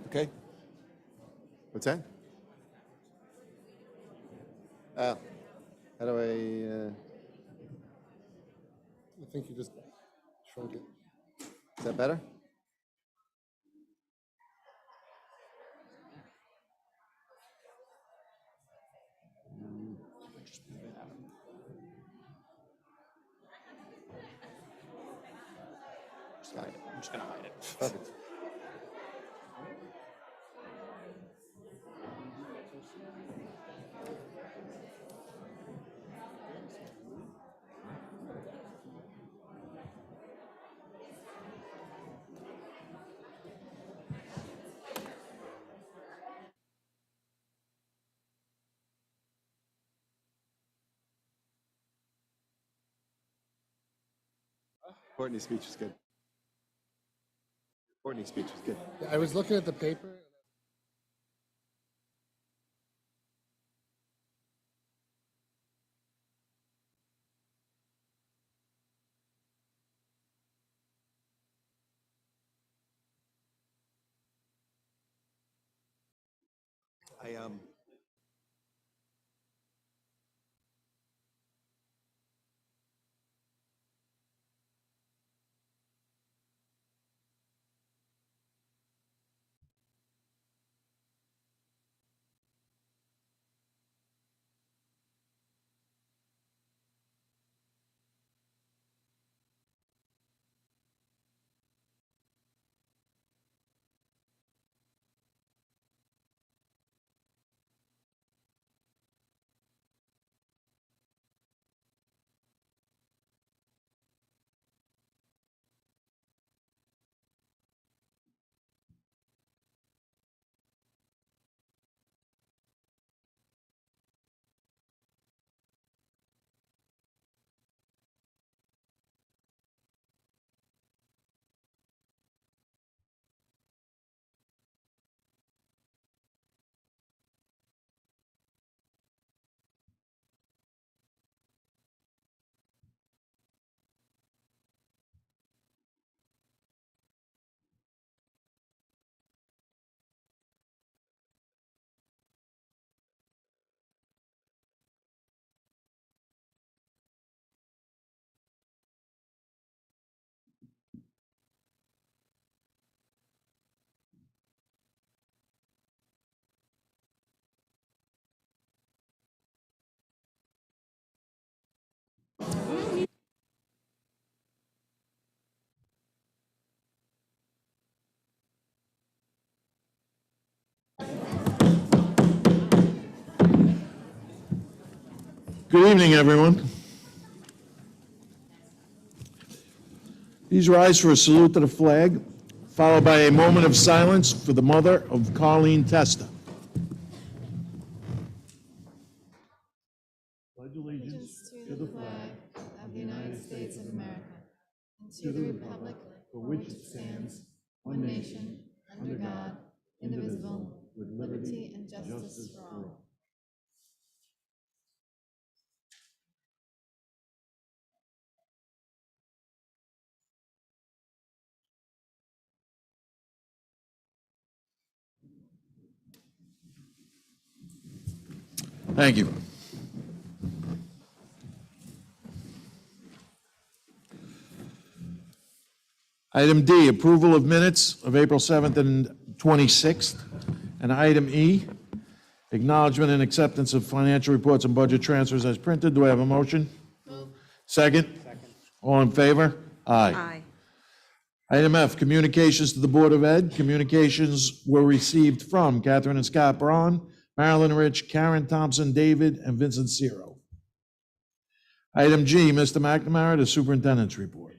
Okay. What's that? How do I? I think you just shrunk it. Is that better? I'm just going to hide it. Perfect. Courtney's speech was good. Courtney's speech was good. Yeah, I was looking at the paper. Good evening, everyone. Please rise for a salute to the flag, followed by a moment of silence for the mother of Colleen Testa. Pledge allegiance to the flag of the United States of America and to the republic for which it stands, one nation, under God, indivisible, with liberty and justice for all. Thank you. Item D, approval of minutes of April 7th and 26th. And item E, acknowledgement and acceptance of financial reports and budget transfers as printed. Do I have a motion? Move. Second? All in favor? Aye. Item F, communications to the Board of Ed. Communications were received from Catherine and Scott Braun, Marilyn Rich, Karen Thompson, David, and Vincent Ciro. Item G, Mr. McNamara, the superintendent's report.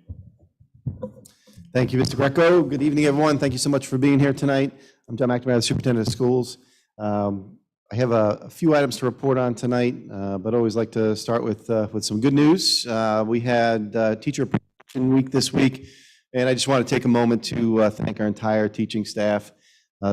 Thank you, Mr. Greco. Good evening, everyone. Thank you so much for being here tonight. I'm John McNamara, the superintendent of schools. I have a few items to report on tonight, but always like to start with some good news. We had Teacher Appreciation Week this week, and I just want to take a moment to thank our entire teaching staff.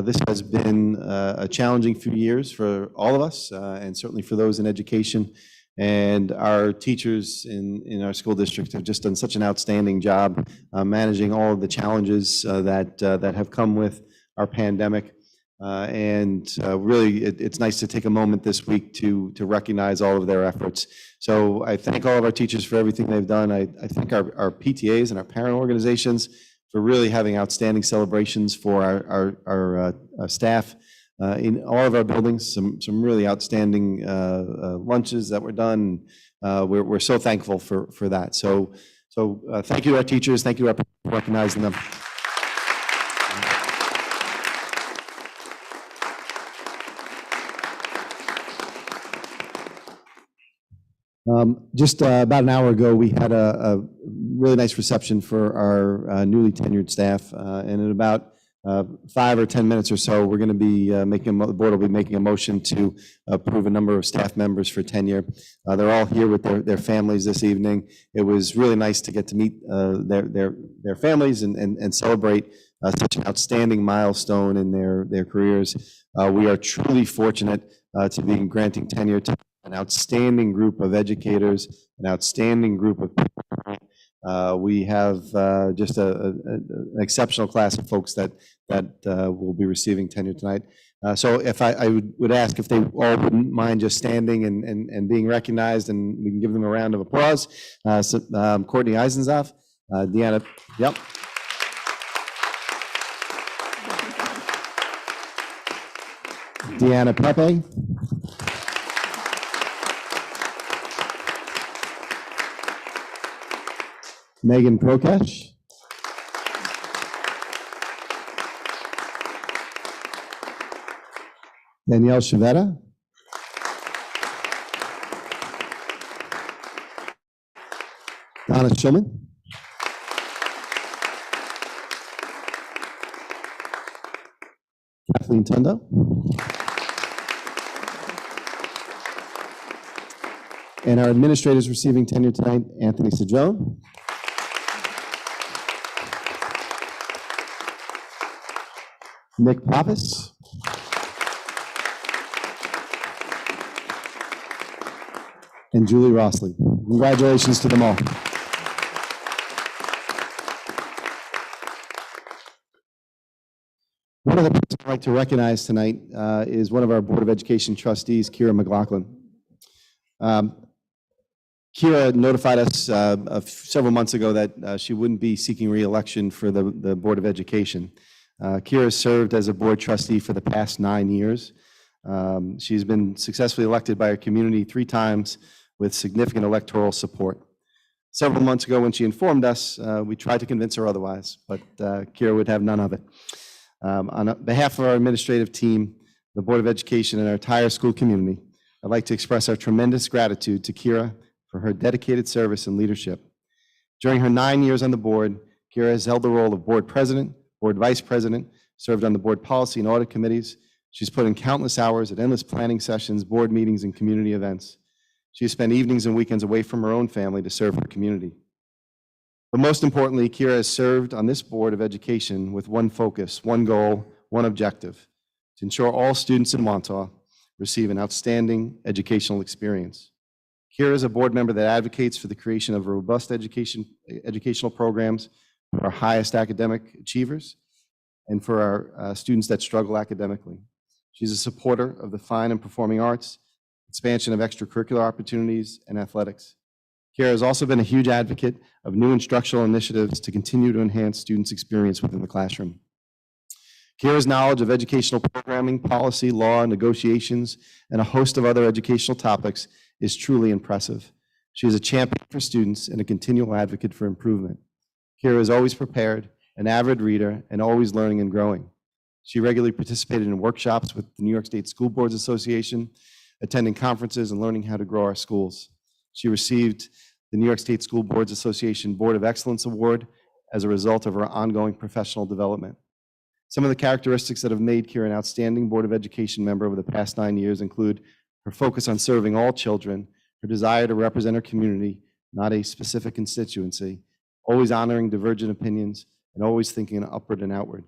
This has been a challenging few years for all of us, and certainly for those in education. And our teachers in our school district have just done such an outstanding job managing all of the challenges that have come with our pandemic. Really, it's nice to take a moment this week to recognize all of their efforts. So I thank all of our teachers for everything they've done. I thank our PTAs and our parent organizations for really having outstanding celebrations for our staff in all of our buildings. Some really outstanding lunches that were done. We're so thankful for that. So thank you to our teachers. Thank you for recognizing them. Just about an hour ago, we had a really nice reception for our newly tenured staff. And in about 5 or 10 minutes or so, we're going to be the board will be making a motion to approve a number of staff members for tenure. They're all here with their families this evening. It was really nice to get to meet their families and celebrate such an outstanding milestone in their careers. We are truly fortunate to be granting tenure to an outstanding group of educators, an outstanding group of people. We have just an exceptional class of folks that will be receiving tenure tonight. So if I would ask if they all wouldn't mind just standing and being recognized, and we can give them a round of applause. Courtney Eisenzoff, Deanna, yep. Deanna Pepe. Megan Prokesh. Danielle Chavetta. Donna Schulman. Kathleen Tundo. And our administrators receiving tenure tonight, Anthony Cedrone. Nick Pappas. And Julie Rossley. Congratulations to them all. One of the people I'd like to recognize tonight is one of our Board of Education trustees, Keira Mclaughlin. Keira notified us several months ago that she wouldn't be seeking re-election for the Board of Education. Keira served as a board trustee for the past 9 years. She's been successfully elected by her community 3 times with significant electoral support. Several months ago when she informed us, we tried to convince her otherwise, but Keira would have none of it. On behalf of our administrative team, the Board of Education, and our entire school community, I'd like to express our tremendous gratitude to Keira for her dedicated service and leadership. During her 9 years on the board, Keira has held the role of board president, board vice president, served on the board policy and audit committees. She's put in countless hours at endless planning sessions, board meetings, and community events. She has spent evenings and weekends away from her own family to serve her community. But most importantly, Keira has served on this Board of Education with one focus, one goal, one objective: to ensure all students in Wantagh receive an outstanding educational experience. Keira is a board member that advocates for the creation of robust educational programs for our highest academic achievers and for our students that struggle academically. She's a supporter of the fine and performing arts, expansion of extracurricular opportunities, and athletics. Keira has also been a huge advocate of new instructional initiatives to continue to enhance students' experience within the classroom. Keira's knowledge of educational programming, policy, law, negotiations, and a host of other educational topics is truly impressive. She is a champion for students and a continual advocate for improvement. Keira is always prepared, an avid reader, and always learning and growing. She regularly participated in workshops with the New York State School Boards Association, attending conferences and learning how to grow our schools. She received the New York State School Boards Association Board of Excellence Award as a result of her ongoing professional development. Some of the characteristics that have made Keira an outstanding Board of Education member over the past 9 years include her focus on serving all children, her desire to represent her community, not a specific constituency, always honoring divergent opinions, and always thinking upward and outward.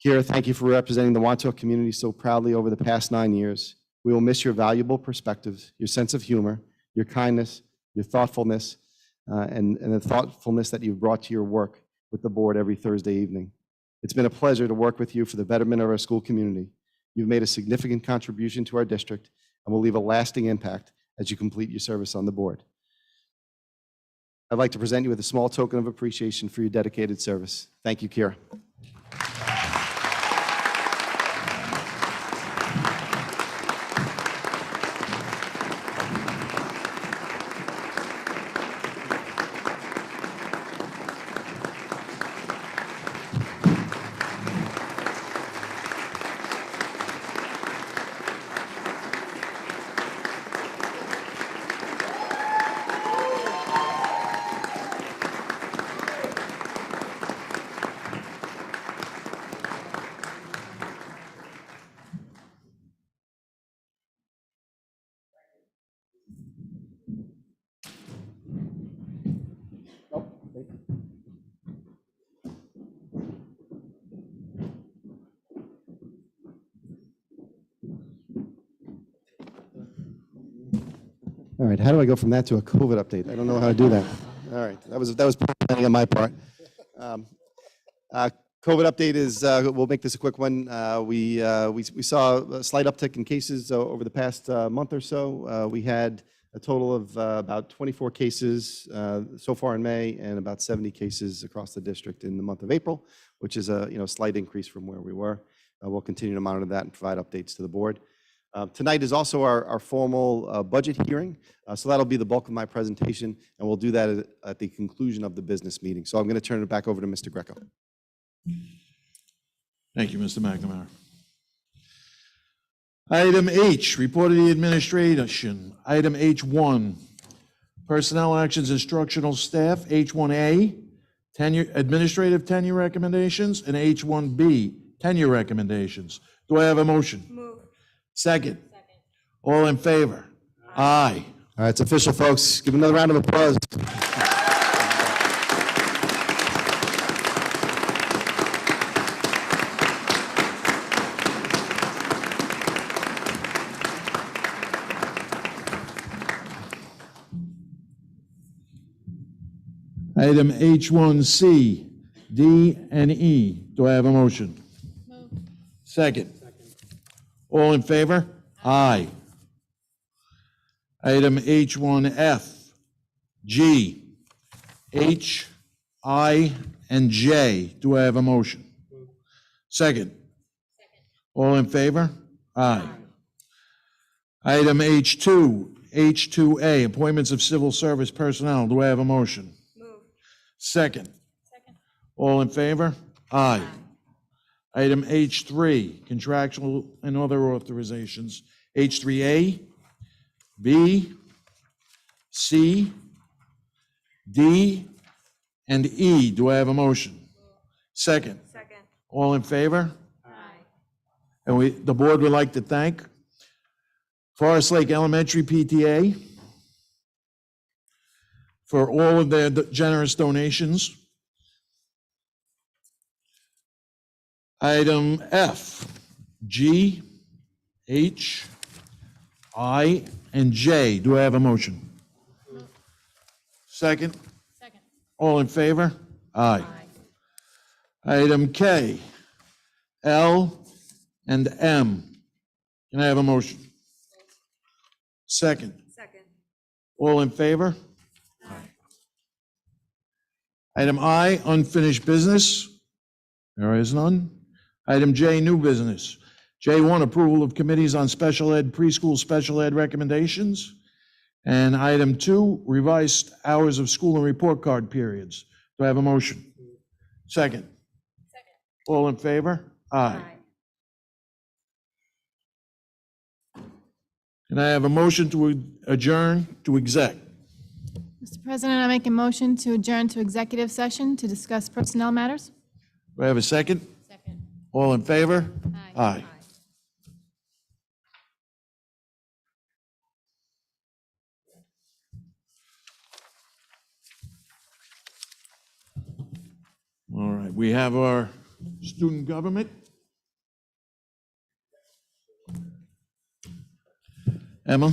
Keira, thank you for representing the Wantagh community so proudly over the past 9 years. We will miss your valuable perspectives, your sense of humor, your kindness, your thoughtfulness, and the thoughtfulness that you've brought to your work with the board every Thursday evening. It's been a pleasure to work with you for the betterment of our school community. You've made a significant contribution to our district and will leave a lasting impact as you complete your service on the board. I'd like to present you with a small token of appreciation for your dedicated service. Thank you, Keira. All right, how do I go from that to a COVID update? I don't know how to do that. All right, that was planning on my part. COVID update is, we'll make this a quick one. We saw a slight uptick in cases over the past month or so. We had a total of about 24 cases so far in May and about 70 cases across the district in the month of April, which is a slight increase from where we were. We'll continue to monitor that and provide updates to the board. Tonight is also our formal budget hearing, so that'll be the bulk of my presentation, and we'll do that at the conclusion of the business meeting. So I'm going to turn it back over to Mr. Greco. Thank you, Mr. McNamara. Item H, report of the administration. Item H1, personnel actions, instructional staff. H1A, administrative tenure recommendations, and H1B, tenure recommendations. Do I have a motion? Move. Second. All in favor? Aye. All right, it's official, folks. Give another round of applause. Item H1C, D and E. Do I have a motion? Move. Second. All in favor? Aye. Item H1F, G, H, I, and J. Do I have a motion? Second. All in favor? Aye. Item H2, H2A, appointments of civil service personnel. Do I have a motion? Move. Second. All in favor? Aye. Item H3, contractual and other authorizations. H3A, B, C, D, and E. Do I have a motion? Second. Second. All in favor? Aye. And the board would like to thank Forest Lake Elementary PTA for all of their generous donations. Item F, G, H, I, and J. Do I have a motion? Second. Second. All in favor? Aye. Item K, L, and M. Can I have a motion? Second. Second. All in favor? Aye. Item I, unfinished business. There is none. Item J, new business. J1, approval of committees on special ed, preschool special ed recommendations. And item 2, revised hours of school and report card periods. Do I have a motion? Second. Second. All in favor? Aye. And I have a motion to adjourn to exec. Mr. President, I make a motion to adjourn to executive session to discuss personnel matters. Do I have a second? Second. All in favor? Aye. Aye. All right, we have our student government. Emma,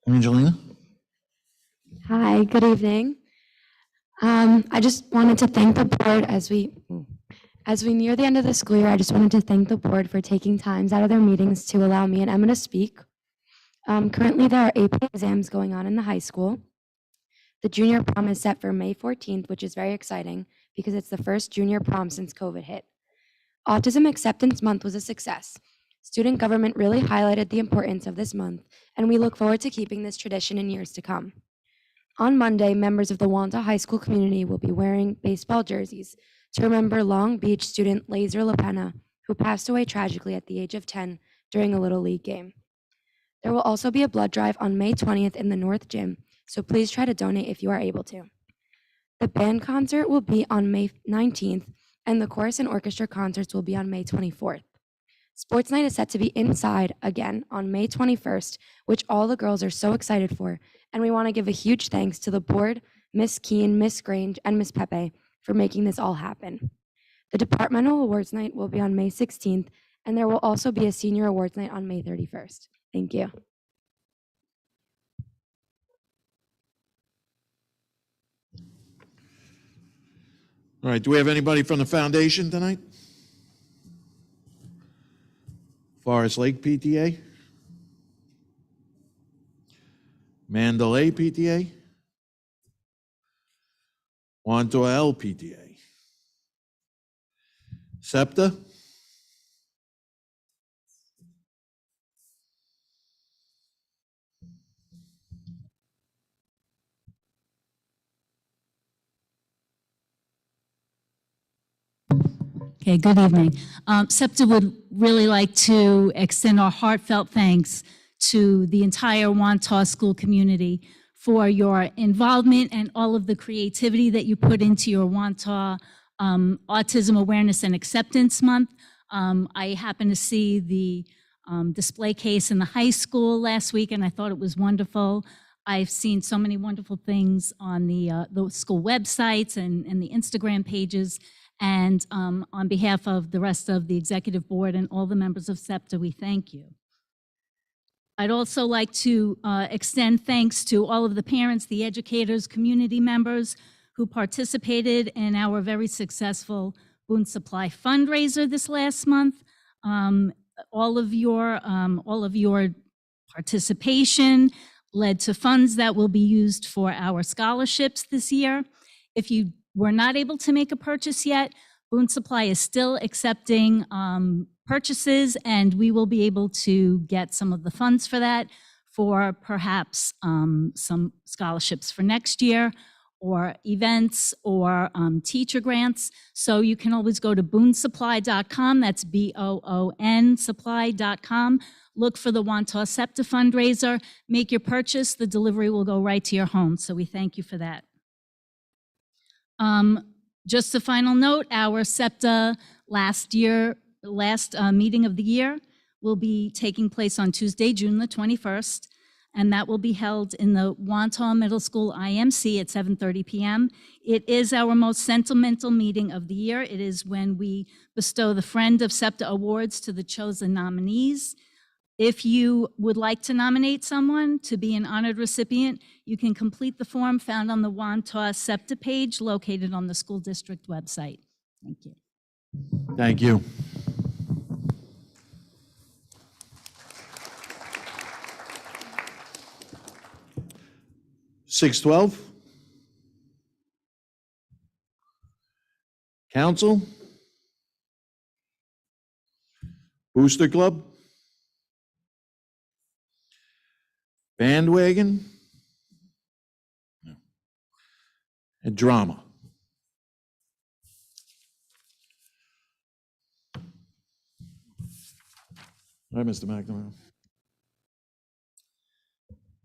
Angelina. Hi, good evening. I just wanted to thank the board as we As we near the end of the school year, I just wanted to thank the board for taking times out of their meetings to allow me and Emma to speak. Currently, there are AP exams going on in the high school. The junior prom is set for May 14th, which is very exciting because it's the first junior prom since COVID hit. Autism Acceptance Month was a success. Student government really highlighted the importance of this month, and we look forward to keeping this tradition in years to come. On Monday, members of the Wantagh High School community will be wearing baseball jerseys to remember Long Beach student Laser LaPena, who passed away tragically at the age of 10 during a Little League game. There will also be a blood drive on May 20th in the North Gym, so please try to donate if you are able to. The band concert will be on May 19th, and the chorus and orchestra concerts will be on May 24th. Sports night is set to be inside again on May 21st, which all the girls are so excited for, and we want to give a huge thanks to the board, Miss Keene, Miss Grange, and Miss Pepe for making this all happen. The departmental awards night will be on May 16th, and there will also be a senior awards night on May 31st. Thank you. All right, do we have anybody from the foundation tonight? Forest Lake PTA? Mandalay PTA? Wantagh PTA? SEPTA? Okay, good evening. SEPTA would really like to extend our heartfelt thanks to the entire Wantagh school community for your involvement and all of the creativity that you put into your Wantagh Autism Awareness and Acceptance Month. I happened to see the display case in the high school last week, and I thought it was wonderful. I've seen so many wonderful things on the school websites and the Instagram pages. And on behalf of the rest of the executive board and all the members of SEPTA, we thank you. I'd also like to extend thanks to all of the parents, the educators, community members who participated in our very successful Boone Supply fundraiser this last month. All of your participation led to funds that will be used for our scholarships this year. If you were not able to make a purchase yet, Boone Supply is still accepting purchases, and we will be able to get some of the funds for that for perhaps some scholarships for next year or events or teacher grants. So you can always go to boonesupply.com, that's BOON supply.com, look for the Wantagh SEPTA fundraiser, make your purchase, the delivery will go right to your home. So we thank you for that. Just a final note, our SEPTA last meeting of the year will be taking place on Tuesday, June the 21st, and that will be held in the Wantagh Middle School IMC at 7:30 p.m. It is our most sentimental meeting of the year. It is when we bestow the Friend of SEPTA Awards to the chosen nominees. If you would like to nominate someone to be an honored recipient, you can complete the form found on the Wantagh SEPTA page located on the school district website. Thank you. Thank you. (612) Council? Booster Club? Bandwagon? No. And drama? All right, Mr. McNamara.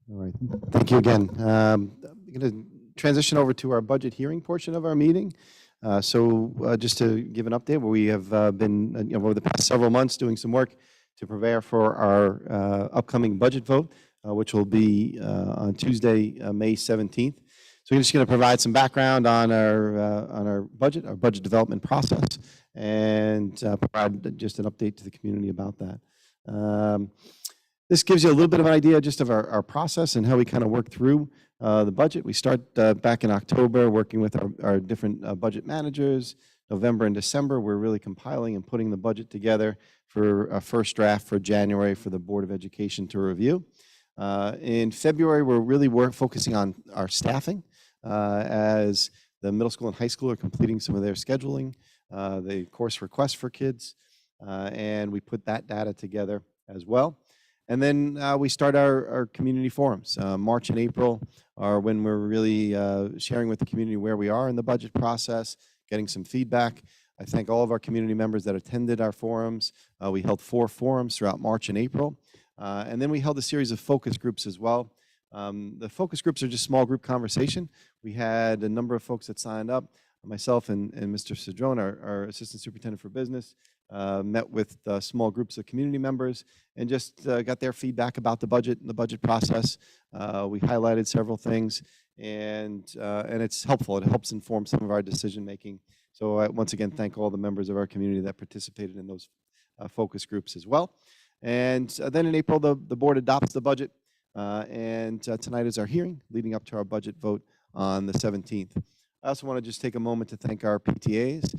All right, thank you again. I'm going to transition over to our budget hearing portion of our meeting. Just to give an update, we have been over the past several months doing some work to prepare for our upcoming budget vote, which will be on Tuesday, May 17th. So we're just going to provide some background on our budget development process, and provide just an update to the community about that. This gives you a little bit of an idea just of our process and how we kind of work through the budget. We start back in October working with our different budget managers, November and December, we're really compiling and putting the budget together for a first draft for January for the Board of Education to review. In February, we're really focusing on our staffing as the middle school and high school are completing some of their scheduling, the course requests for kids, and we put that data together as well. And then we start our community forums. March and April are when we're really sharing with the community where we are in the budget process, getting some feedback. I thank all of our community members that attended our forums. We held 4 forums throughout March and April. And then we held a series of focus groups as well. The focus groups are just small group conversation. We had a number of folks that signed up. Myself and Mr. Cedrone, our Assistant Superintendent for Business, met with small groups of community members and just got their feedback about the budget and the budget process. We highlighted several things, and it's helpful. It helps inform some of our decision making. So I once again thank all the members of our community that participated in those focus groups as well. And then in April, the board adopts the budget, and tonight is our hearing leading up to our budget vote on the 17th. I also want to just take a moment to thank our PTAs.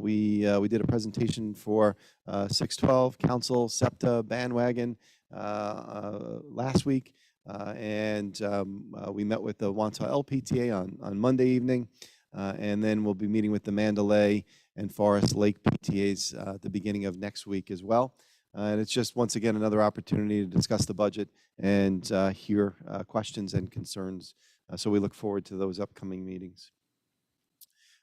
We did a presentation for 612, Council, SEPTA, Bandwagon last week, and we met with the Wantagh LPTA on Monday evening, and then we'll be meeting with the Mandalay and Forest Lake PTAs at the beginning of next week as well. And it's just, once again, another opportunity to discuss the budget and hear questions and concerns. So we look forward to those upcoming meetings.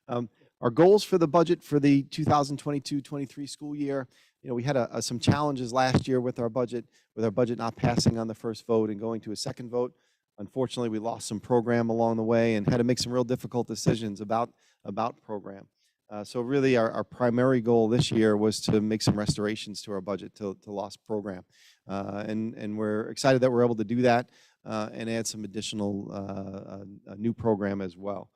Our goals for the budget for the 2022-23 school year, we had some challenges last year with our budget not passing on the first vote and going to a second vote. Unfortunately, we lost some program along the way and had to make some real difficult decisions about program. So really our primary goal this year was to make some restorations to our budget to lost program. And we're excited that we're able to do that and add some additional new program as well.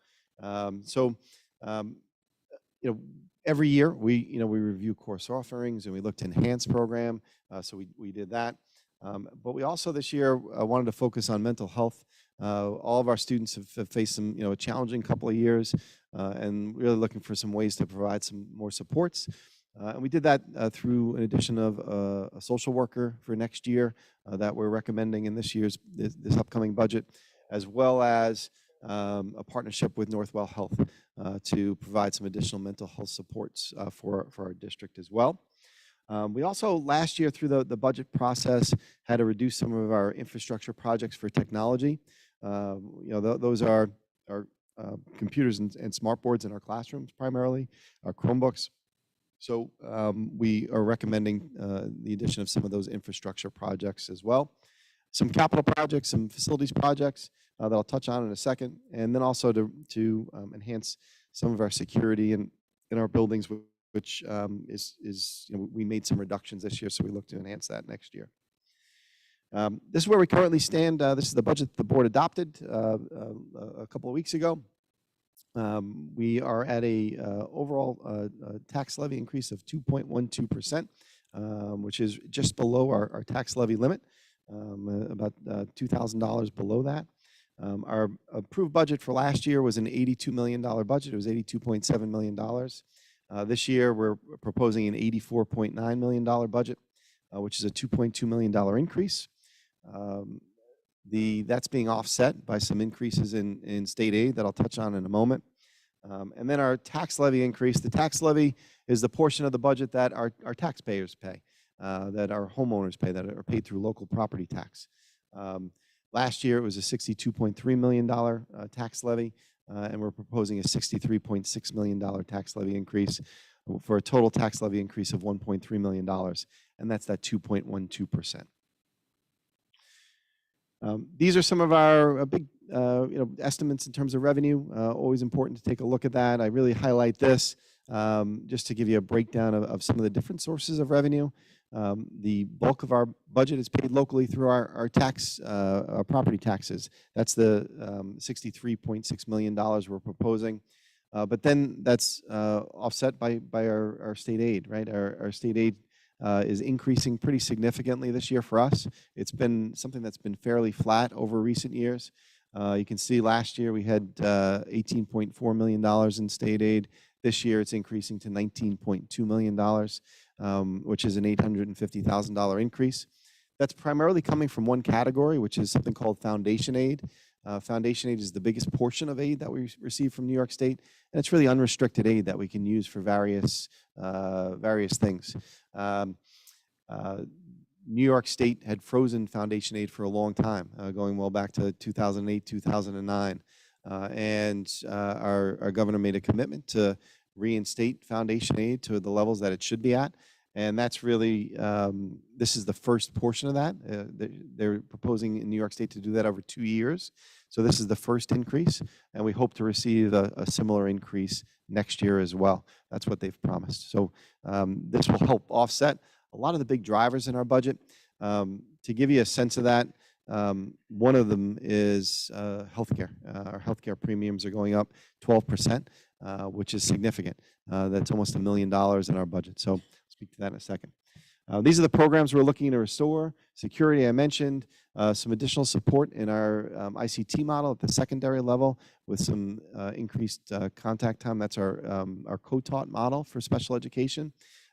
Every year we review course offerings and we look to enhance program. So we did that. But we also this year wanted to focus on mental health. All of our students have faced some, a challenging couple of years, and really looking for some ways to provide some more supports. And we did that through an addition of a social worker for next year that we're recommending in this upcoming budget, as well as a partnership with Northwell Health to provide some additional mental health supports for our district as well. We also, last year through the budget process, had to reduce some of our infrastructure projects for technology. Those are our computers and smart boards in our classrooms primarily, our Chromebooks. So we are recommending the addition of some of those infrastructure projects as well. Some capital projects, some facilities projects that I'll touch on in a second, and then also to enhance some of our security in our buildings, which we made some reductions this year, so we look to enhance that next year. This is where we currently stand. This is the budget the board adopted a couple of weeks ago. We are at a overall tax levy increase of 2.12%, which is just below our tax levy limit, about $2,000 below that. Our approved budget for last year was an $82 million budget. It was $82.7 million. This year, we're proposing an $84.9 million budget, which is a $2.2 million increase. That's being offset by some increases in state aid that I'll touch on in a moment. And then our tax levy increase. The tax levy is the portion of the budget that our taxpayers pay, that our homeowners pay, that are paid through local property tax. Last year, it was a $62.3 million tax levy, and we're proposing a $63.6 million tax levy increase for a total tax levy increase of $1.3 million, and that's that 2.12%. These are some of our big estimates in terms of revenue. Always important to take a look at that. I really highlight this just to give you a breakdown of some of the different sources of revenue. The bulk of our budget is paid locally through our property taxes. That's the $63.6 million we're proposing. But then that's offset by our state aid, right? Our state aid is increasing pretty significantly this year for us. It's been something that's been fairly flat over recent years. You can see last year we had $18.4 million in state aid. This year it's increasing to $19.2 million, which is an $850,000 increase. That's primarily coming from one category, which is something called foundation aid. Foundation aid is the biggest portion of aid that we receive from New York State, and it's really unrestricted aid that we can use for various things. New York State had frozen foundation aid for a long time, going well back to 2008, 2009. Our governor made a commitment to reinstate foundation aid to the levels that it should be at. And that's really, this is the first portion of that. They're proposing in New York State to do that over 2 years. So this is the first increase, and we hope to receive a similar increase next year as well. That's what they've promised. So this will help offset a lot of the big drivers in our budget. To give you a sense of that, one of them is healthcare. Our healthcare premiums are going up 12%, which is significant. That's almost $1 million in our budget. So I'll speak to that in a second. These are the programs we're looking to restore. Security, I mentioned. Some additional support in our ICT model at the secondary level with some increased contact time. That's our co-taught model for special education.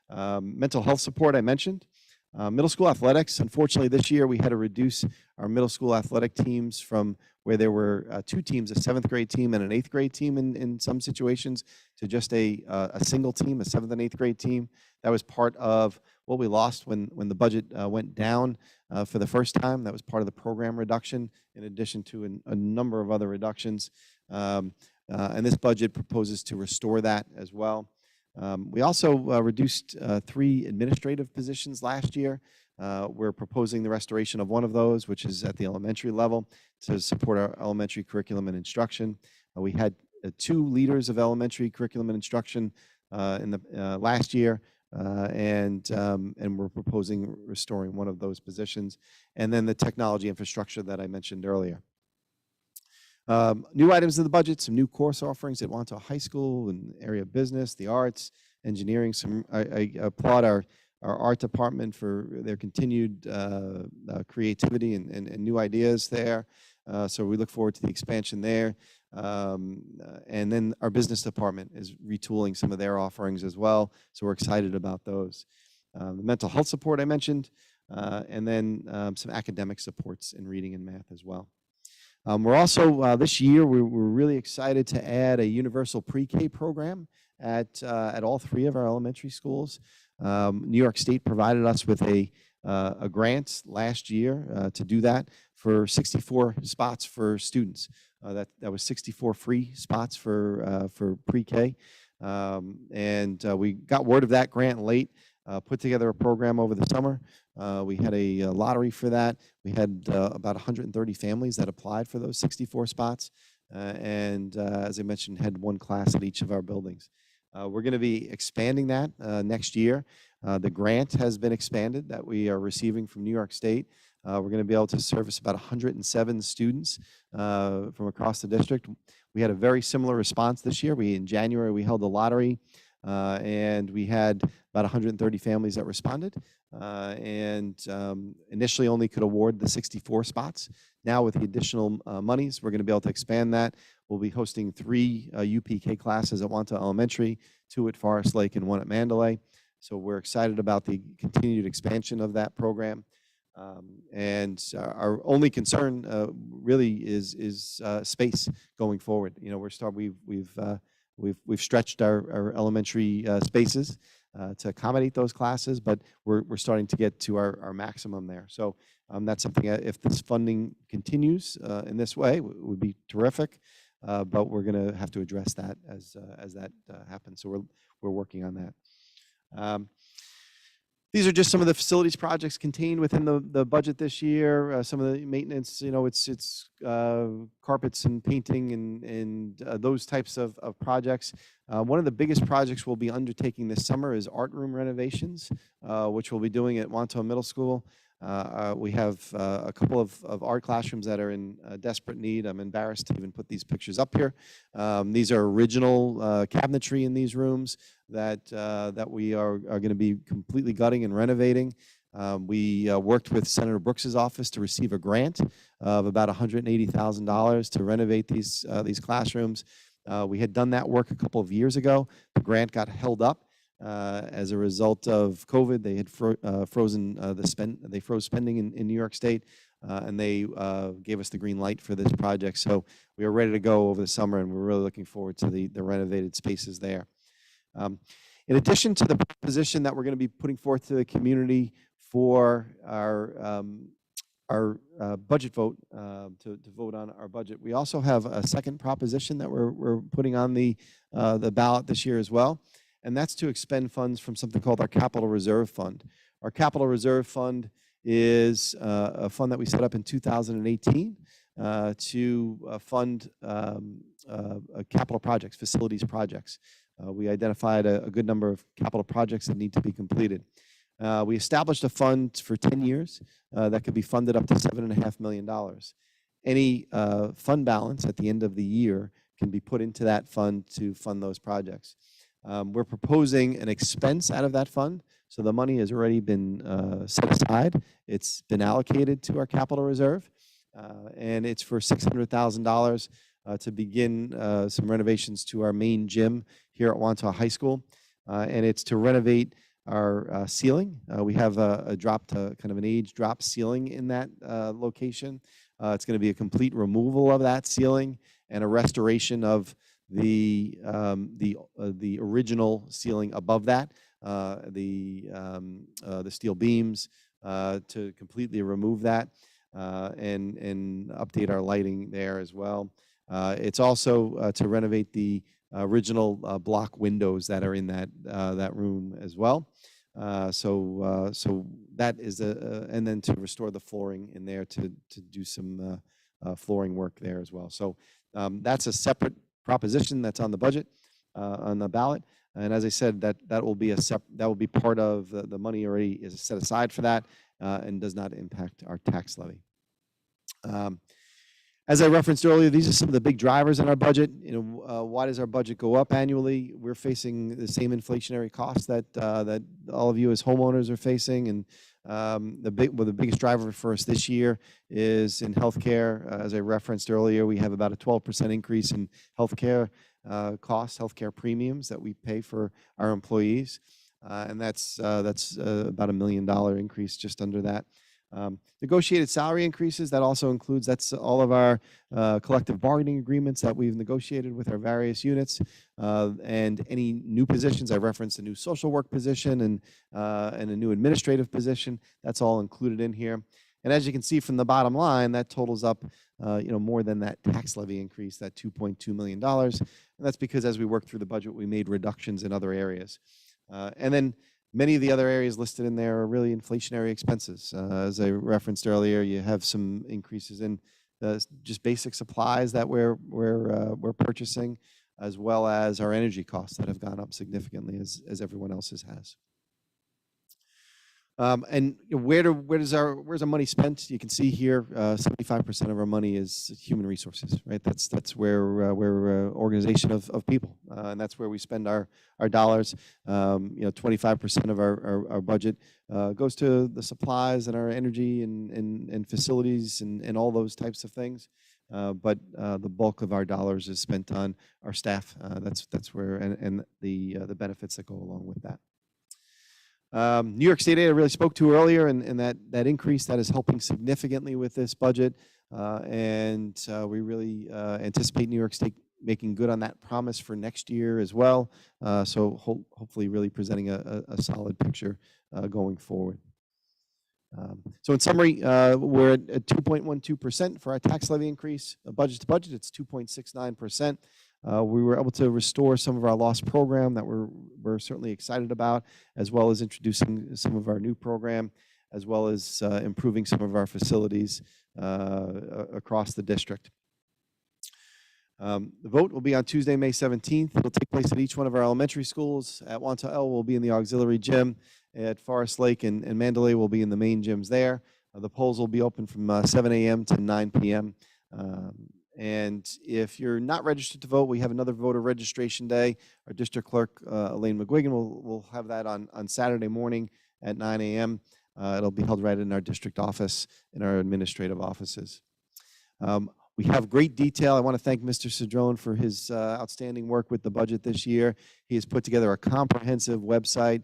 Mental health support, I mentioned. Middle school athletics, unfortunately this year we had to reduce our middle school athletic teams from where there were 2 teams, a 7th grade team and an 8th grade team in some situations, to just a single team, a 7th and 8th grade team. That was part of what we lost when the budget went down for the first time. That was part of the program reduction, in addition to a number of other reductions. And this budget proposes to restore that as well. We also reduced 3 administrative positions last year. We're proposing the restoration of one of those, which is at the elementary level, to support our elementary curriculum and instruction. We had 2 leaders of elementary curriculum and instruction in the last year, and we're proposing restoring one of those positions. And then the technology infrastructure that I mentioned earlier. New items in the budget, some new course offerings at Wantagh High School in the area of business, the arts, engineering. I applaud our art department for their continued creativity and new ideas there. So we look forward to the expansion there. And then our business department is retooling some of their offerings as well. So we're excited about those. The mental health support I mentioned, and then some academic supports in reading and math as well. We're also, this year, we're really excited to add a universal pre-K program at all 3 of our elementary schools. New York State provided us with a grant last year to do that for 64 spots for students. That was 64 free spots for pre-K. And we got word of that grant late, put together a program over the summer. We had a lottery for that. We had about 130 families that applied for those 64 spots. And as I mentioned, had 1 class at each of our buildings. We're going to be expanding that next year. The grant has been expanded that we are receiving from New York State. We're going to be able to service about 107 students from across the district. We had a very similar response this year. In January, we held a lottery, and we had about 130 families that responded, and initially only could award the 64 spots. Now with the additional monies, we're going to be able to expand that. We'll be hosting 3 UPK classes at Wantagh Elementary, 2 at Forest Lake, and 1 at Mandalay. So we're excited about the continued expansion of that program. And our only concern really is space going forward. You know, we've stretched our elementary spaces to accommodate those classes, but we're starting to get to our maximum there. So that's something, if this funding continues in this way, would be terrific. But we're going to have to address that as that happens. So we're working on that. These are just some of the facilities projects contained within the budget this year. Some of the maintenance, you know, it's carpets and painting and those types of projects. One of the biggest projects we'll be undertaking this summer is art room renovations, which we'll be doing at Wantagh Middle School. We have a couple of art classrooms that are in desperate need. I'm embarrassed to even put these pictures up here. These are original cabinetry in these rooms that we are going to be completely gutting and renovating. We worked with Senator Brooks's office to receive a grant of about $180,000 to renovate these classrooms. We had done that work a couple of years ago. The grant got held up as a result of COVID. They had they froze spending in New York State, and they gave us the green light for this project. So we are ready to go over the summer, and we're really looking forward to the renovated spaces there. In addition to the proposition that we're going to be putting forth to the community for our budget vote, to vote on our budget, we also have a second proposition that we're putting on the ballot this year as well, and that's to expend funds from something called our Capital Reserve Fund. Our Capital Reserve Fund is a fund that we set up in 2018 to fund capital projects, facilities projects. We identified a good number of capital projects that need to be completed. We established a fund for 10 years that could be funded up to $7.5 million. Any fund balance at the end of the year can be put into that fund to fund those projects. We're proposing an expense out of that fund, so the money has already been set aside. It's been allocated to our capital reserve, and it's for $600,000 to begin some renovations to our main gym here at Wantagh High School, and it's to renovate our ceiling. We have a dropped, kind of an age drop ceiling in that location. It's going to be a complete removal of that ceiling and a restoration of the original ceiling above that, the steel beams, to completely remove that and update our lighting there as well. It's also to renovate the original block windows that are in that room as well. So that is and then to restore the flooring in there to do some flooring work there as well. So that's a separate proposition that's on the budget, on the ballot. And as I said, that will be part of the money already is set aside for that, and does not impact our tax levy. As I referenced earlier, these are some of the big drivers in our budget. Why does our budget go up annually? We're facing the same inflationary costs that all of you as homeowners are facing, and the biggest driver for us this year is in healthcare. As I referenced earlier, we have about a 12% increase in healthcare costs, healthcare premiums that we pay for our employees, and that's about $1 million increase, just under that. Negotiated salary increases, that also includes, that's all of our collective bargaining agreements that we've negotiated with our various units, and any new positions. I referenced a new social work position and a new administrative position. That's all included in here. And as you can see from the bottom line, that totals up more than that tax levy increase, that $2.2 million. And that's because as we worked through the budget, we made reductions in other areas. And then many of the other areas listed in there are really inflationary expenses. As I referenced earlier, you have some increases in just basic supplies that we're purchasing, as well as our energy costs that have gone up significantly, as everyone else's has. And where's our money spent? You can see here, 75% of our money is human resources, right? That's where we're an organization of people, and that's where we spend our dollars. 25% of our budget goes to the supplies and our energy and facilities and all those types of things. But the bulk of our dollars is spent on our staff. That's where and the benefits that go along with that. New York State Aid I really spoke to earlier, and that increase that is helping significantly with this budget, and we really anticipate New York State making good on that promise for next year as well. So hopefully really presenting a solid picture going forward. So in summary, we're at 2.12% for our tax levy increase. Budget to budget, it's 2.69%. We were able to restore some of our lost program that we're certainly excited about, as well as introducing some of our new program, as well as improving some of our facilities across the district. The vote will be on Tuesday, May 17th. It'll take place at each one of our elementary schools. At Wantagh L, we'll be in the auxiliary gym. At Forest Lake and Mandalay, we'll be in the main gyms there. The polls will be open from 7 a.m. to 9 p.m. And if you're not registered to vote, we have another voter registration day. Our district clerk, Elaine McGuigan, will have that on Saturday morning at 9 a.m. It'll be held right in our district office, in our administrative offices. We have great detail. I want to thank Mr. Cedrone for his outstanding work with the budget this year. He has put together a comprehensive website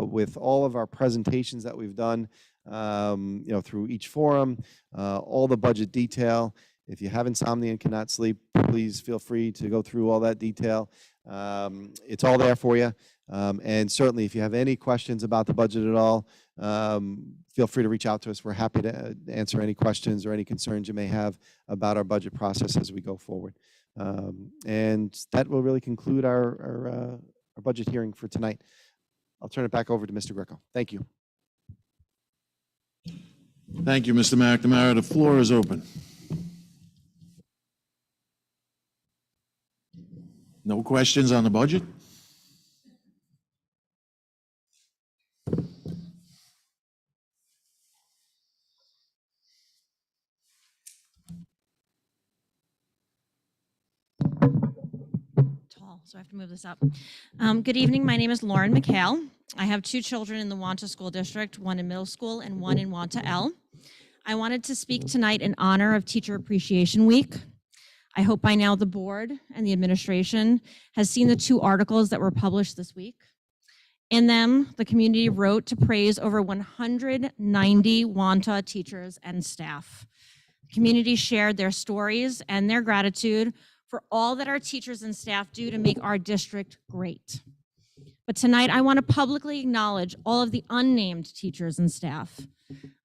with all of our presentations that we've done, through each forum, all the budget detail. If you have insomnia and cannot sleep, please feel free to go through all that detail. It's all there for you. And certainly, if you have any questions about the budget at all, feel free to reach out to us. We're happy to answer any questions or any concerns you may have about our budget process as we go forward. And that will really conclude our budget hearing for tonight. I'll turn it back over to Mr. Greco. Thank you. Thank you, Mr. McNamara. The floor is open. No questions on the budget? Tall, so I have to move this up. Good evening. My name is Lauren McHale. I have 2 children in the Wantagh School District, one in middle school and one in Wantagh. I wanted to speak tonight in honor of Teacher Appreciation Week. I hope by now the board and the administration has seen the 2 articles that were published this week. In them, the community wrote to praise over 190 Wantagh teachers and staff. The community shared their stories and their gratitude for all that our teachers and staff do to make our district great. But tonight, I want to publicly acknowledge all of the unnamed teachers and staff.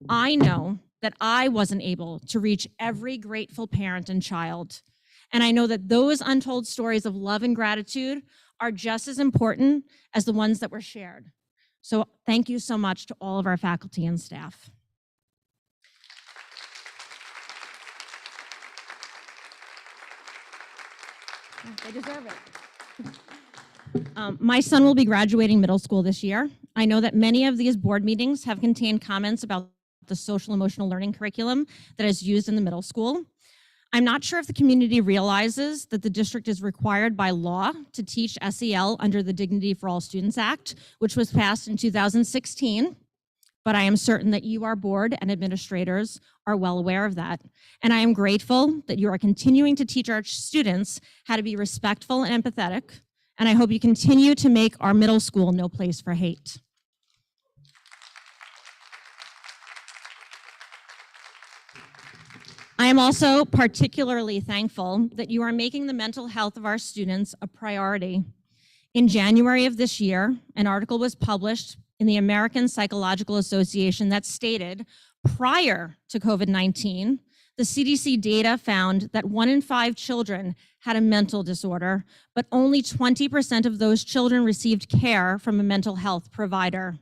I know that I wasn't able to reach every grateful parent and child. And I know that those untold stories of love and gratitude are just as important as the ones that were shared. So thank you so much to all of our faculty and staff. They deserve it. My son will be graduating middle school this year. I know that many of these board meetings have contained comments about the social emotional learning curriculum that is used in the middle school. I'm not sure if the community realizes that the district is required by law to teach SEL under the Dignity for All Students Act, which was passed in 2016. But I am certain that you, our board and administrators, are well aware of that. And I am grateful that you are continuing to teach our students how to be respectful and empathetic. And I hope you continue to make our middle school no place for hate. I am also particularly thankful that you are making the mental health of our students a priority. In January of this year, an article was published in the American Psychological Association that stated, prior to COVID-19, the CDC data found that 1 in 5 children had a mental disorder, but only 20% of those children received care from a mental health provider.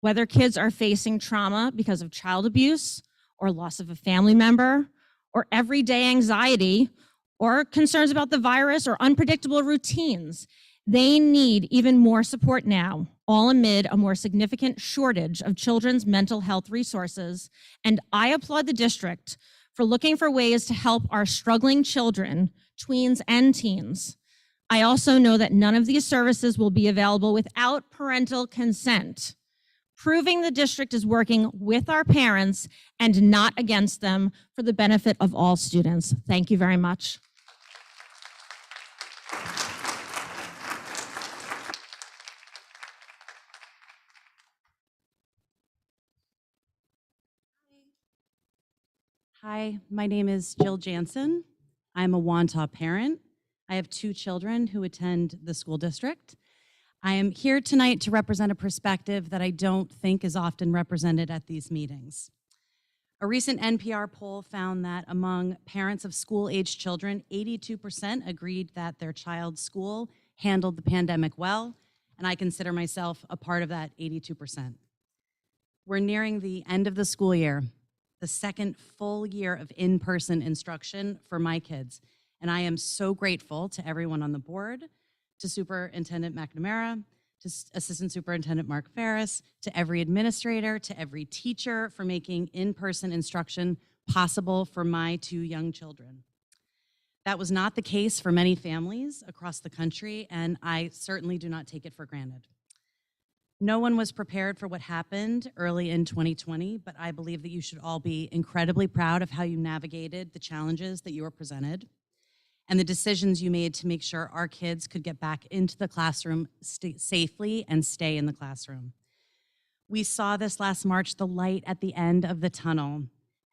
Whether kids are facing trauma because of child abuse, or loss of a family member, or everyday anxiety, or concerns about the virus or unpredictable routines, they need even more support now, all amid a more significant shortage of children's mental health resources. And I applaud the district for looking for ways to help our struggling children, tweens and teens. I also know that none of these services will be available without parental consent, proving the district is working with our parents and not against them for the benefit of all students. Thank you very much. Hi, my name is Jill Jansen. I'm a Wantagh parent. I have 2 children who attend the school district. I am here tonight to represent a perspective that I don't think is often represented at these meetings. A recent NPR poll found that among parents of school-aged children, 82% agreed that their child's school handled the pandemic well, and I consider myself a part of that 82%. We're nearing the end of the school year, the second full year of in-person instruction for my kids, and I am so grateful to everyone on the board, to Superintendent McNamara, to Assistant Superintendent Mark Ferris, to every administrator, to every teacher for making in-person instruction possible for my 2 young children. That was not the case for many families across the country, and I certainly do not take it for granted. No one was prepared for what happened early in 2020, but I believe that you should all be incredibly proud of how you navigated the challenges that you were presented and the decisions you made to make sure our kids could get back into the classroom safely and stay in the classroom. We saw this last March, the light at the end of the tunnel,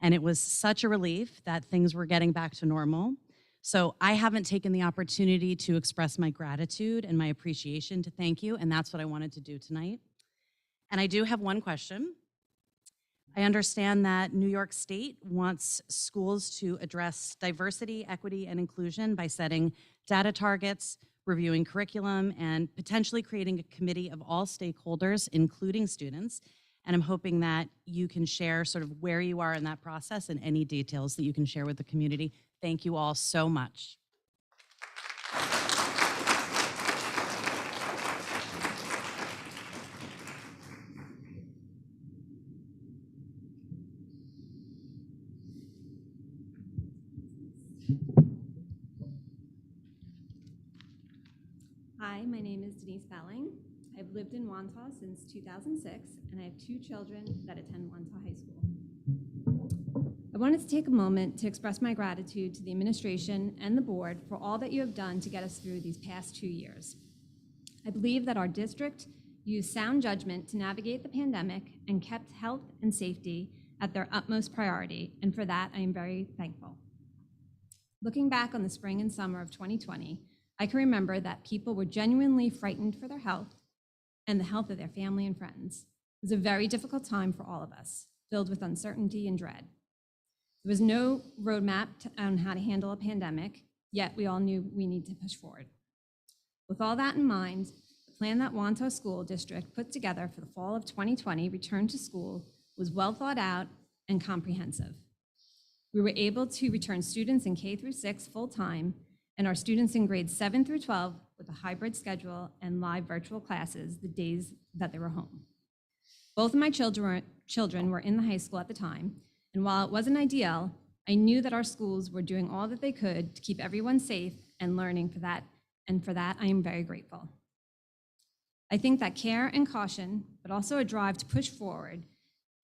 and it was such a relief that things were getting back to normal. So I haven't taken the opportunity to express my gratitude and my appreciation to thank you, and that's what I wanted to do tonight. And I do have one question. I understand that New York State wants schools to address diversity, equity, and inclusion by setting data targets, reviewing curriculum, and potentially creating a committee of all stakeholders, including students. And I'm hoping that you can share sort of where you are in that process and any details that you can share with the community. Thank you all so much. Hi, my name is Denise Belling. I've lived in Wantagh since 2006, and I have 2 children that attend Wantagh High School. I wanted to take a moment to express my gratitude to the administration and the board for all that you have done to get us through these past 2 years. I believe that our district used sound judgment to navigate the pandemic and kept health and safety at their utmost priority, and for that I am very thankful. Looking back on the spring and summer of 2020, I can remember that people were genuinely frightened for their health and the health of their family and friends. It was a very difficult time for all of us, filled with uncertainty and dread. There was no roadmap on how to handle a pandemic, yet we all knew we need to push forward. With all that in mind, the plan that Wantagh School District put together for the fall of 2020 return to school was well thought out and comprehensive. We were able to return students in K through 6 full-time and our students in grades 7 through 12 with a hybrid schedule and live virtual classes the days that they were home. Both of my children were in the high school at the time, and while it wasn't ideal, I knew that our schools were doing all that they could to keep everyone safe and learning for that, and for that I am very grateful. I think that care and caution, but also a drive to push forward,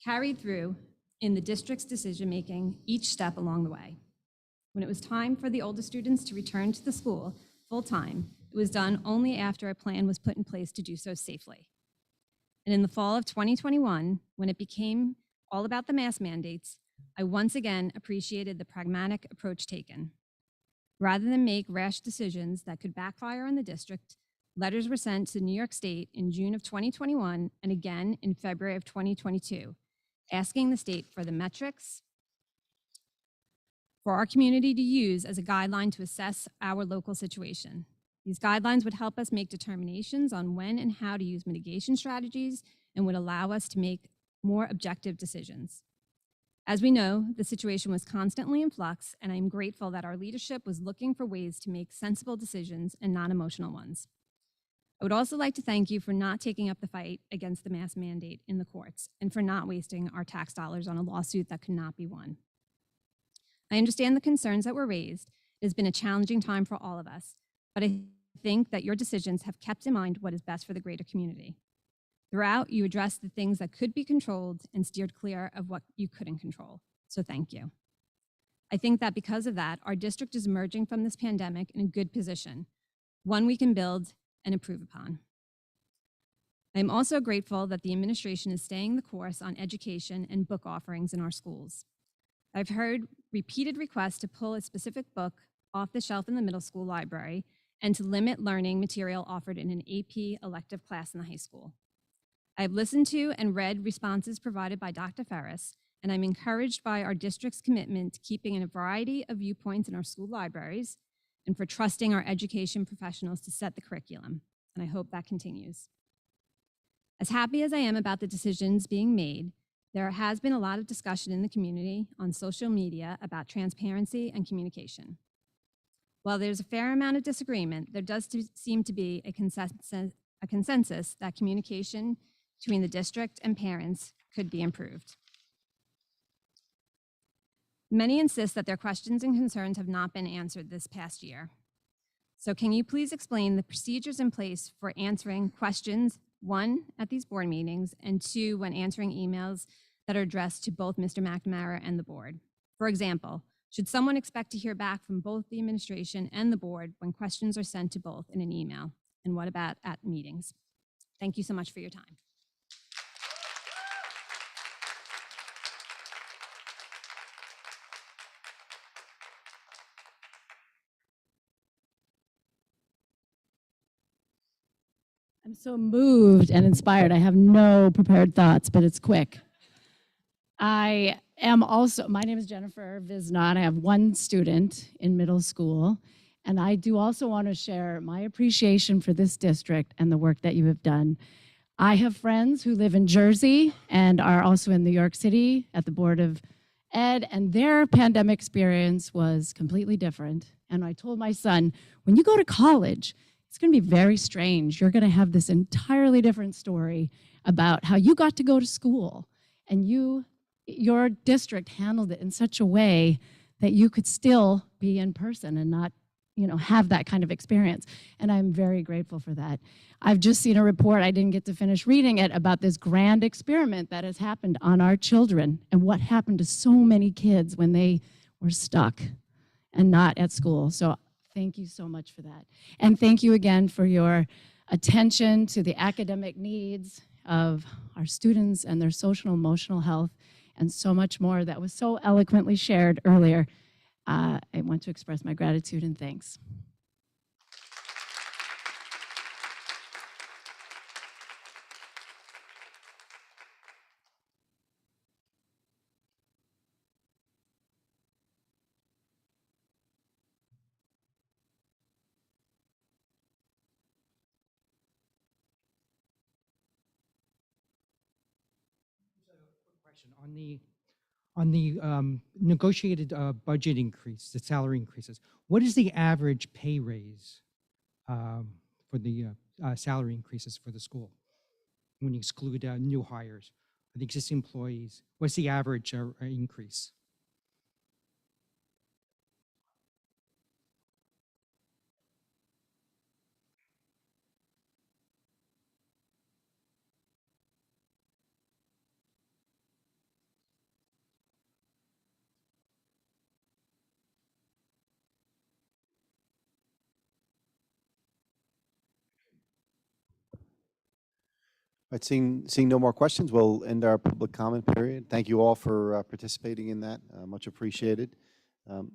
carried through in the district's decision-making each step along the way. When it was time for the older students to return to the school full-time, it was done only after a plan was put in place to do so safely. And in the fall of 2021, when it became all about the mask mandates, I once again appreciated the pragmatic approach taken. Rather than make rash decisions that could backfire on the district, letters were sent to New York State in June of 2021 and again in February of 2022, asking the state for the metrics for our community to use as a guideline to assess our local situation. These guidelines would help us make determinations on when and how to use mitigation strategies and would allow us to make more objective decisions. As we know, the situation was constantly in flux, and I'm grateful that our leadership was looking for ways to make sensible decisions and not emotional ones. I would also like to thank you for not taking up the fight against the mask mandate in the courts and for not wasting our tax dollars on a lawsuit that could not be won. I understand the concerns that were raised. It has been a challenging time for all of us, but I think that your decisions have kept in mind what is best for the greater community. Throughout, you addressed the things that could be controlled and steered clear of what you couldn't control, so thank you. I think that because of that, our district is emerging from this pandemic in a good position, one we can build and improve upon. I am also grateful that the administration is staying the course on education and book offerings in our schools. I've heard repeated requests to pull a specific book off the shelf in the middle school library and to limit learning material offered in an AP elective class in the high school. I've listened to and read responses provided by Dr. Ferris, and I'm encouraged by our district's commitment to keeping in a variety of viewpoints in our school libraries and for trusting our education professionals to set the curriculum, and I hope that continues. As happy as I am about the decisions being made, there has been a lot of discussion in the community on social media about transparency and communication. While there's a fair amount of disagreement, there does seem to be a consensus that communication between the district and parents could be improved. Many insist that their questions and concerns have not been answered this past year. So can you please explain the procedures in place for answering questions one, at these board meetings, and two, when answering emails that are addressed to both Mr. McNamara and the board. For example, should someone expect to hear back from both the administration and the board when questions are sent to both in an email? And what about at meetings? Thank you so much for your time. I'm so moved and inspired. I have no prepared thoughts, but it's quick. I am also, my name is Jennifer Visnot. I have one student in middle school, and I do also want to share my appreciation for this district and the work that you have done. I have friends who live in Jersey and are also in New York City at the Board of Ed, and their pandemic experience was completely different. And I told my son, when you go to college, it's going to be very strange. You're going to have this entirely different story about how you got to go to school and your district handled it in such a way that you could still be in person and not, have that kind of experience. And I'm very grateful for that. I've just seen a report, I didn't get to finish reading it, about this grand experiment that has happened on our children and what happened to so many kids when they were stuck and not at school. So thank you so much for that. And thank you again for your attention to the academic needs of our students and their social and emotional health and so much more that was so eloquently shared earlier. I want to express my gratitude and thanks. Question on the negotiated budget increase, the salary increases. What is the average pay raise for the salary increases for the school when you exclude new hires, the existing employees? What's the average increase? All right, seeing no more questions, we'll end our public comment period. Thank you all for participating in that. Much appreciated. I'm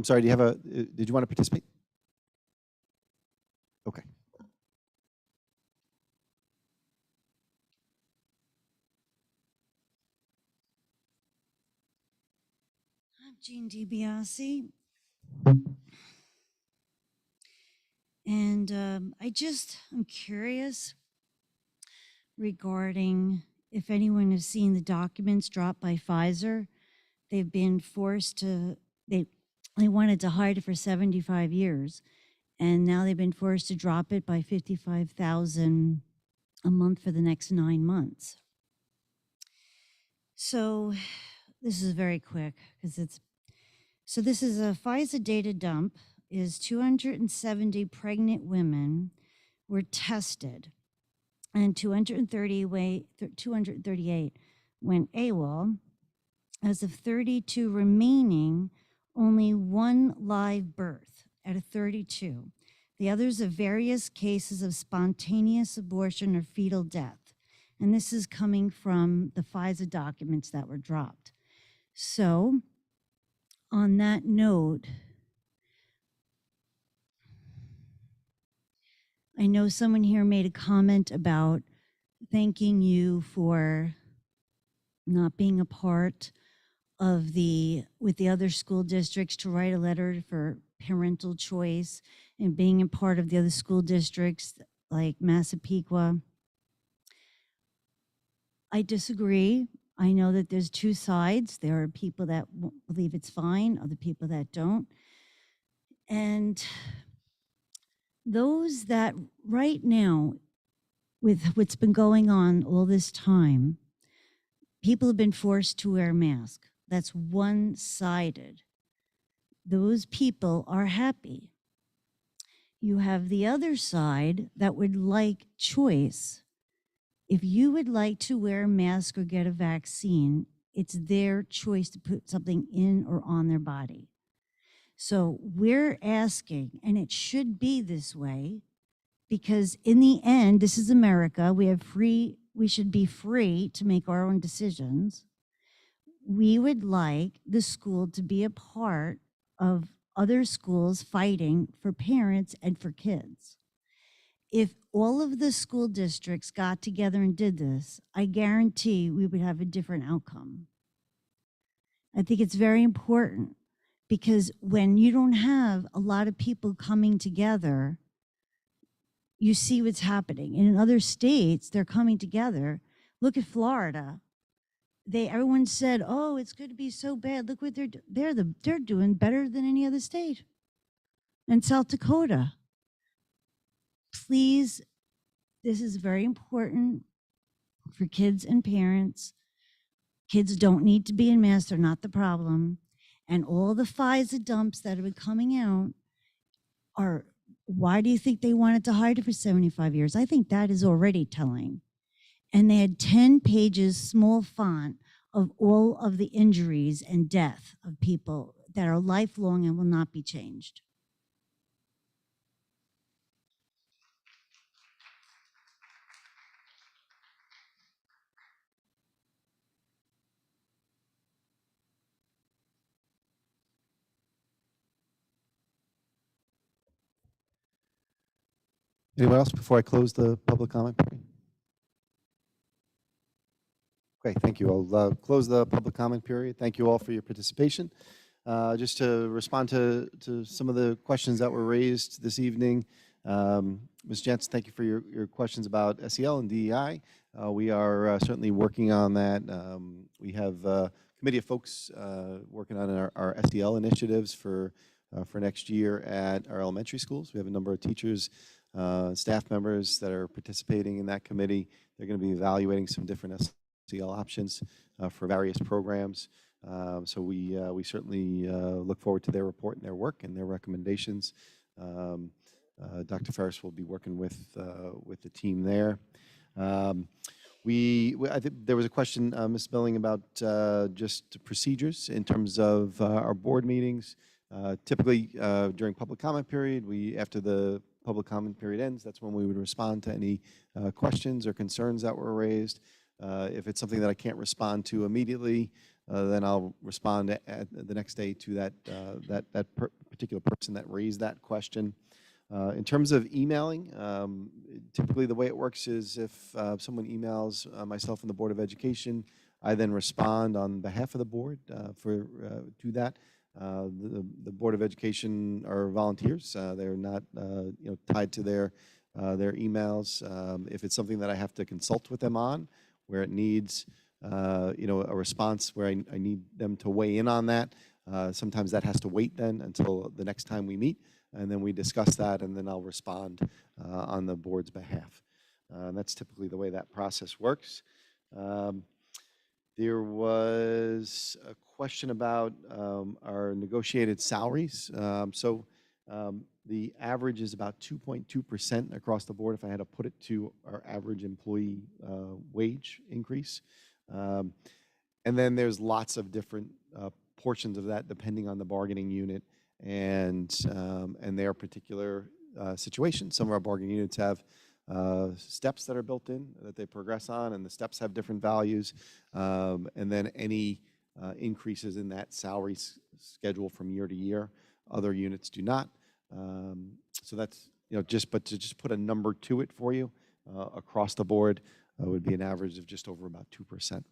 sorry, did you want to participate? Okay. I'm Jean DiBiase. And I'm curious regarding if anyone has seen the documents dropped by Pfizer. They've been forced to, they wanted to hide it for 75 years. And now they've been forced to drop it by $55,000 a month for the next 9 months. So this is very quick because so this is a Fisa data dump. Is 270 pregnant women were tested and 238 went AWOL. As of 32 remaining, only one live birth out of 32. The others are various cases of spontaneous abortion or fetal death. And this is coming from the Fisa documents that were dropped. So on that note, I know someone here made a comment about thanking you for not being a part of with the other school districts to write a letter for parental choice and being a part of the other school districts like Massapequa. I disagree. I know that there's two sides. There are people that believe it's fine, other people that don't. And those that right now, with what's been going on all this time, people have been forced to wear masks. That's one-sided. Those people are happy. you have the other side that would like choice. If you would like to wear a mask or get a vaccine, it's their choice to put something in or on their body. So we're asking, and it should be this way, because in the end, this is America. We should be free to make our own decisions. We would like the school to be a part of other schools fighting for parents and for kids. If all of the school districts got together and did this, I guarantee we would have a different outcome. I think it's very important because when you don't have a lot of people coming together, you see what's happening. And in other states, they're coming together. Look at Florida. Everyone said, "Oh, it's going to be so bad. Look what they're doing better than any other state." And South Dakota. Please, this is very important for kids and parents. Kids don't need to be in masks, they're not the problem. And all the Fisa dumps that have been coming out are, why do you think they wanted to hide it for 75 years? I think that is already telling. And they had 10 pages, small font, of all of the injuries and death of people that are lifelong and will not be changed. Anyone else before I close the public comment period? Okay, thank you. I'll close the public comment period. Thank you all for your participation. Just to respond to some of the questions that were raised this evening, Ms. Jensen, thank you for your questions about SEL and DEI. We are certainly working on that. We have a committee of folks working on our SEL initiatives for next year at our elementary schools. We have a number of teachers, staff members that are participating in that committee. They're going to be evaluating some different SEL options for various programs. So we certainly look forward to their report and their work and their recommendations. Dr. Ferris will be working with the team there. I think there was a question, Ms. Billing, about just procedures in terms of our board meetings. Typically, during public comment period, after the public comment period ends, that's when we would respond to any questions or concerns that were raised. If it's something that I can't respond to immediately, then I'll respond at the next day to that particular person that raised that question. In terms of emailing, typically the way it works is if someone emails myself and the Board of Education, I then respond on behalf of the board to that. The Board of Education are volunteers. They're not tied to their emails. If it's something that I have to consult with them on, where it needs a response where I need them to weigh in on that, sometimes that has to wait then until the next time we meet, and then we discuss that, and then I'll respond on the board's behalf. That's typically the way that process works. There was a question about our negotiated salaries. The average is about 2.2% across the board if I had to put it to our average employee wage increase. And then there's lots of different portions of that depending on the bargaining unit and their particular situation. Some of our bargaining units have steps that are built in that they progress on, and the steps have different values. And then any increases in that salary schedule from year to year. Other units do not. So that's, but to just put a number to it for you across the board would be an average of just over about 2%.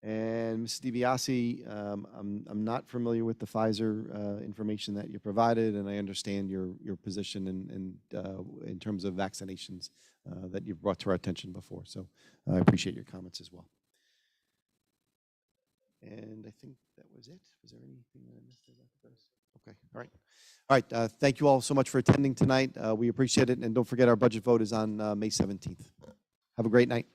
And Ms. DiBiase, I'm not familiar with the Pfizer information that you provided, and I understand your position in terms of vaccinations that you've brought to our attention before. So I appreciate your comments as well. And I think that was it. Was there anything that I missed there, Dr. Ferris? Okay, all right. All right, thank you all so much for attending tonight. We appreciate it, and don't forget our budget vote is on May 17th. Have a great night.